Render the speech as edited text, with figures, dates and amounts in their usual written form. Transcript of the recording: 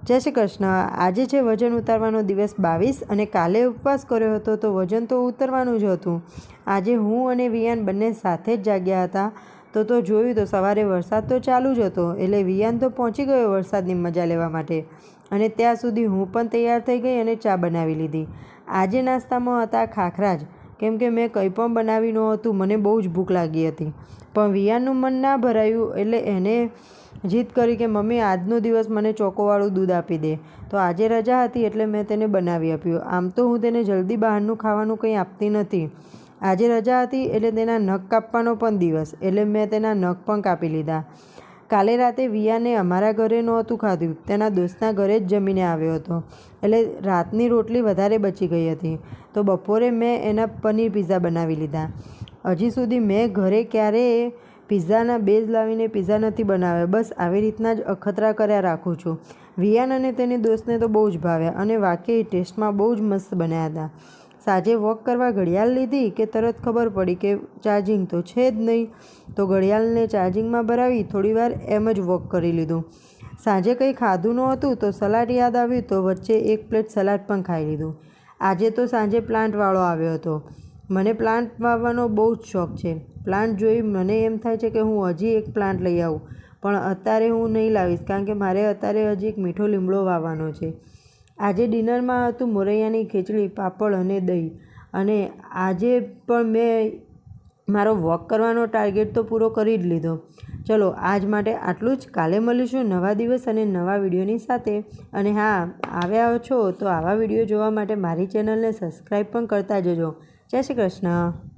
જય શ્રી કૃષ્ણ। આજે છે વજન ઉતારવાનો દિવસ 22 અને કાલે ઉપવાસ કર્યો હતો તો વજન તો ઉતરવાનું જ હતું। આજે હું અને વિયાન બંને સાથે જ જાગ્યા હતા તો જોયું તો સવારે વરસાદ તો ચાલુ જ હતો, એટલે વિયાન તો પહોંચી ગયો વરસાદની મજા લેવા માટે અને ત્યાં સુધી હું પણ તૈયાર થઈ ગઈ અને ચા બનાવી લીધી। આજે નાસ્તામાં હતા ખાખરા જ, કેમ કે મેં કંઈ પણ બનાવી નહોતું, મને બહુ જ ભૂખ લાગી હતી, પણ વિયાનનું મન ના ભરાયું એટલે એને જીદ કરી કે મમ્મી આજનો દિવસ મને ચોકોવાળું દૂધ આપી દે। તો આજે રજા હતી એટલે મેં તેને બનાવી આપ્યું। આમ તો હું તેને જલ્દી બહારનું ખાવાનું કંઈ આપતી નથી। આજે રજા હતી એટલે તેના નખ કાપવાનો પણ દિવસ, એટલે મેં તેના નખ પણ કાપી લીધા। કાલે રાતે વિયાને અમારા ઘરે નહોતું ખાધું, તેના દોસ્તના ઘરે જ જમીને આવ્યો હતો, એટલે રાતની રોટલી વધારે બચી ગઈ હતી, તો બપોરે મેં એના પનીર પિઝા બનાવી લીધા। હજી સુધી મેં ઘરે ક્યારેય પિઝાના બેઝ લાવીને પિઝા નથી બનાવ્યા, બસ આવી રીતના જ અખતરા કર્યા રાખું છું। વિયાન અને તેની દોસ્તને તો બહુ જ ભાવ્યા અને વાકઈ ટેસ્ટમાં બહુ જ મસ્ત બન્યા હતા। સાંજે વોક કરવા ઘડિયાળ લીધી કે તરત ખબર પડી કે ચાર્જિંગ તો છે જ નહીં, તો ઘડિયાળને ચાર્જિંગમાં ભરાવી થોડીવાર એમ જ વોક કરી લીધું। સાંજે કંઈ ખાધું નહોતું તો સલાડ યાદ આવ્યું તો વચ્ચે એક પ્લેટ સલાડ પણ ખાઈ લીધું। આજે તો સાંજે પ્લાન્ટવાળો આવ્યો હતો। મને પ્લાન્ટ વાવવાનો બહુ જ શોખ છે। પ્લાન્ટ જોઈ મને એમ થાય છે કે હું હજી એક પ્લાન્ટ લઈ આવું, પણ અત્યારે હું નહીં લાવીશ કારણ કે મારે અત્યારે હજી એક મીઠો લીમડો વાવવાનો છે। આજે ડિનરમાં હતું મોરૈયાની ખીચડી, પાપડ અને દહીં, અને આજે પણ મેં મારો વોક કરવાનો ટાર્ગેટ તો પૂરો કરી જ લીધો। ચલો આજ માટે આટલું જ। કાલે મળીશું નવા દિવસ અને નવા વિડીયોની સાથે। અને હા, આવ્યા છો તો આવા વિડીયો જોવા માટે મારી ચેનલને સબસ્ક્રાઈબ પણ કરતા જજો। જય શ્રી કૃષ્ણ।